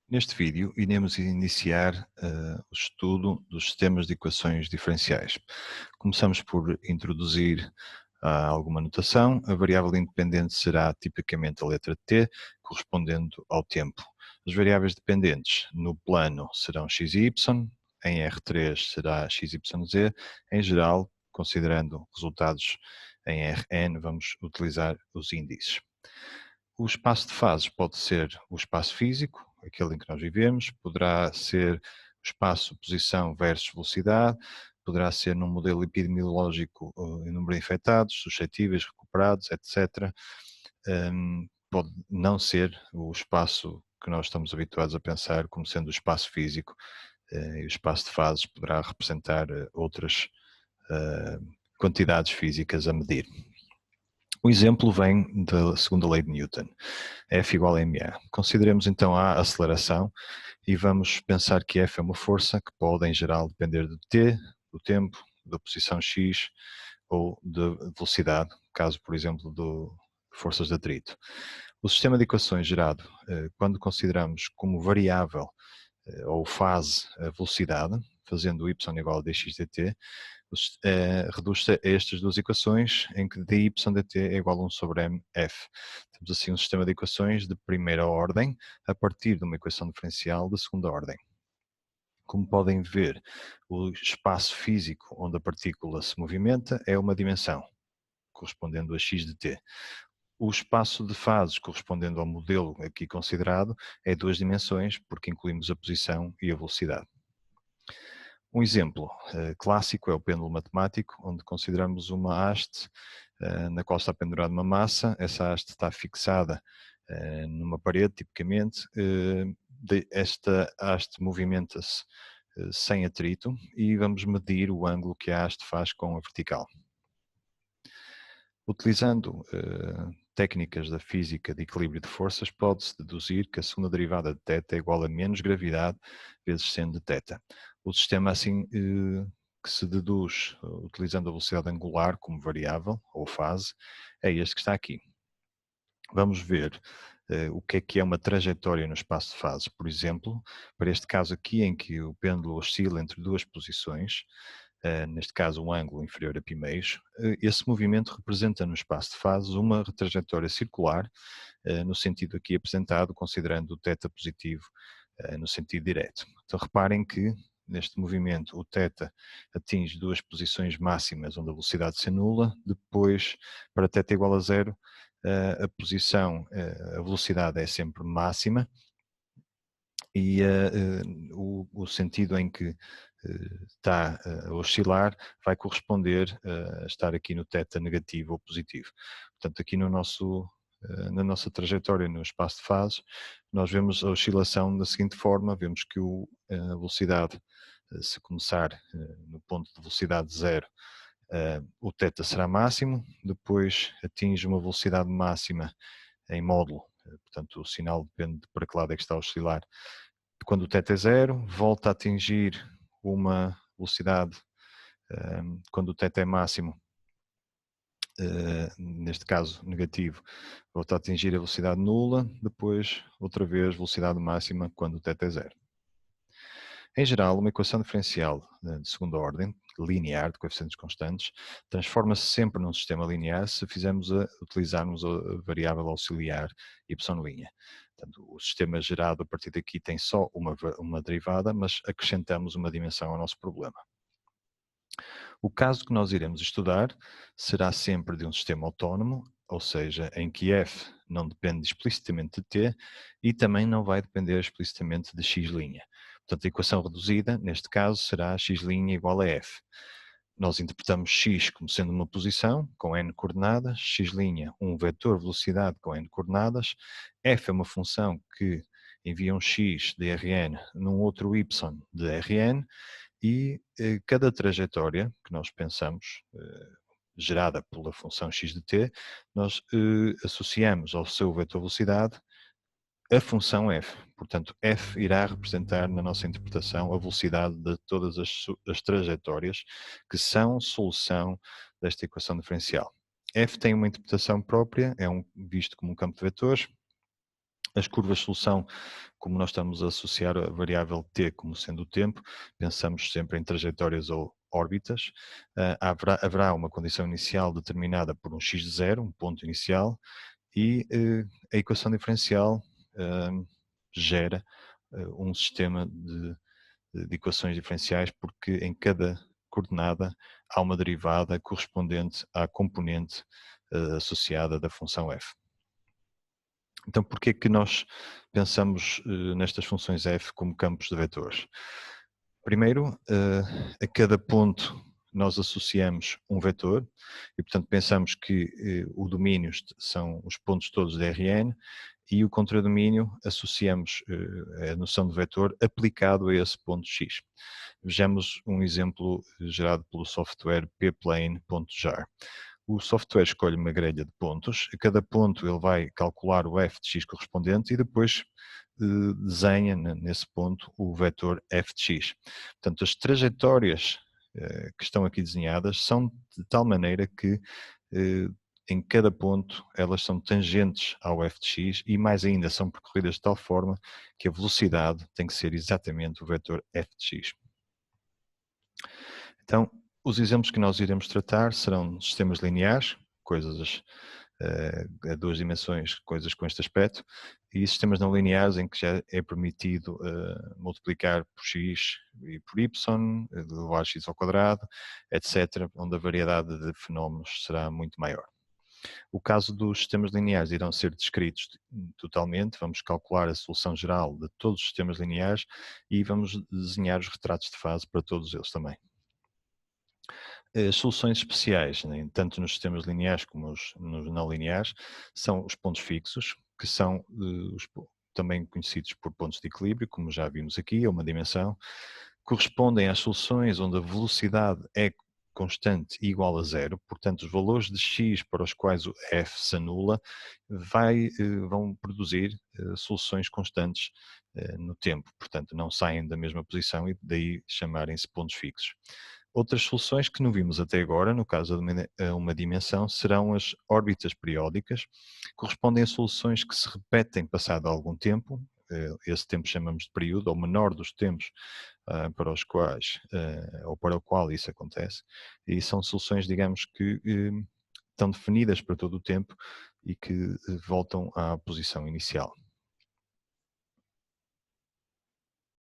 Neste vídeo, iremos iniciar o estudo dos sistemas de equações diferenciais. Começamos por introduzir alguma notação. A variável independente será tipicamente a letra t, correspondendo ao tempo. As variáveis dependentes no plano serão x e y, em R3 será x, y, z. Em geral, considerando resultados em Rn, vamos utilizar os índices. O espaço de fases pode ser o espaço físico, aquele em que nós vivemos, poderá ser o espaço posição versus velocidade, poderá ser num modelo epidemiológico em número de infectados, suscetíveis, recuperados, etc. Pode não ser o espaço que nós estamos habituados a pensar como sendo o espaço físico, e o espaço de fases poderá representar outras quantidades físicas a medir. O exemplo vem da segunda lei de Newton, F igual a ma. Consideremos então a aceleração e vamos pensar que F é uma força que pode, em geral, depender de t, do tempo, da posição x ou da velocidade, caso, por exemplo, de forças de atrito. O sistema de equações gerado, quando consideramos como variável ou fase a velocidade, fazendo y igual a dx dt, reduz-se a estas duas equações, em que dy dt é igual a 1 sobre mf. Temos assim um sistema de equações de primeira ordem, a partir de uma equação diferencial de segunda ordem. Como podem ver, o espaço físico onde a partícula se movimenta é uma dimensão, correspondendo a x de t. O espaço de fases, correspondendo ao modelo aqui considerado, é duas dimensões, porque incluímos a posição e a velocidade. Um exemplo clássico é o pêndulo matemático, onde consideramos uma haste na qual está pendurada uma massa. Essa haste está fixada numa parede, tipicamente. Esta haste movimenta-se sem atrito e vamos medir o ângulo que a haste faz com a vertical. Utilizando técnicas da física de equilíbrio de forças, pode-se deduzir que a segunda derivada de θ é igual a menos gravidade vezes seno de θ. O sistema assim que se deduz utilizando a velocidade angular como variável ou fase é este que está aqui. Vamos ver o que é uma trajetória no espaço de fases. Por exemplo, para este caso aqui em que o pêndulo oscila entre duas posições, neste caso um ângulo inferior a π, esse movimento representa no espaço de fases uma trajetória circular, no sentido aqui apresentado, considerando o θ positivo no sentido direto. Então reparem que neste movimento o θ atinge duas posições máximas onde a velocidade se anula, depois para θ igual a zero a posição, a velocidade é sempre máxima e o sentido em que está a oscilar vai corresponder a estar aqui no θ negativo ou positivo. Portanto, aqui no na nossa trajetória no espaço de fases, nós vemos a oscilação da seguinte forma, vemos que a velocidade, se começar no ponto de velocidade zero, o θ será máximo, depois atinge uma velocidade máxima em módulo, portanto o sinal depende de para que lado é que está a oscilar. Quando o θ é zero, volta a atingir uma velocidade, quando o θ é máximo, neste caso negativo, volta a atingir a velocidade nula, depois outra vez velocidade máxima quando o θ é zero. Em geral, uma equação diferencial de segunda ordem, linear, de coeficientes constantes, transforma-se sempre num sistema linear se utilizarmos a variável auxiliar y'. Portanto, o sistema gerado a partir daqui tem só uma derivada, mas acrescentamos uma dimensão ao nosso problema. O caso que nós iremos estudar será sempre de um sistema autónomo, ou seja, em que f não depende explicitamente de t e também não vai depender explicitamente de x'. Portanto, a equação reduzida, neste caso, será x' igual a f. Nós interpretamos x como sendo uma posição com n coordenadas, x' um vetor velocidade com n coordenadas, f é uma função que envia um x de Rn num outro y de Rn, e cada trajetória que nós pensamos, gerada pela função x de t, nós associamos ao seu vetor velocidade a função f. Portanto, f irá representar na nossa interpretação a velocidade de todas as trajetórias que são solução desta equação diferencial. F tem uma interpretação própria, visto como um campo de vetores. As curvas de solução, como nós estamos a associar a variável t como sendo o tempo, pensamos sempre em trajetórias ou órbitas. Haverá uma condição inicial determinada por um x de zero, um ponto inicial, e a equação diferencial gera um sistema de equações diferenciais, porque em cada coordenada há uma derivada correspondente à componente associada da função f. Então, porquê que nós pensamos nestas funções f como campos de vetores? Primeiro, a cada ponto nós associamos um vetor e, portanto, pensamos que o domínio são os pontos todos de Rn e o contradomínio associamos a noção de vetor aplicado a esse ponto x. Vejamos um exemplo gerado pelo software pplane.jar. O software escolhe uma grelha de pontos, a cada ponto ele vai calcular o f de x correspondente e depois desenha nesse ponto o vetor f de x. Portanto, as trajetórias que estão aqui desenhadas são de tal maneira que em cada ponto elas são tangentes ao f de x e mais ainda são percorridas de tal forma que a velocidade tem que ser exatamente o vetor f de x. Então, os exemplos que nós iremos tratar serão sistemas lineares, coisas a duas dimensões, coisas com este aspecto, e sistemas não lineares em que já é permitido multiplicar por x e por y, elevar x ao quadrado, etc., onde a variedade de fenómenos será muito maior. O caso dos sistemas lineares irão ser descritos totalmente, vamos calcular a solução geral de todos os sistemas lineares e vamos desenhar os retratos de fase para todos eles também. As soluções especiais, né, tanto nos sistemas lineares como nos não lineares, são os pontos fixos, que são também conhecidos por pontos de equilíbrio, como já vimos aqui, é uma dimensão, correspondem às soluções onde a velocidade é constante e igual a zero, portanto os valores de x para os quais o f se anula vão produzir soluções constantes no tempo, portanto não saem da mesma posição e daí chamarem-se pontos fixos. Outras soluções que não vimos até agora, no caso de uma dimensão, serão as órbitas periódicas, correspondem a soluções que se repetem passado algum tempo, esse tempo chamamos de período, ou menor dos tempos para os quais, ou para o qual isso acontece, e são soluções, digamos, que estão definidas para todo o tempo e que voltam à posição inicial.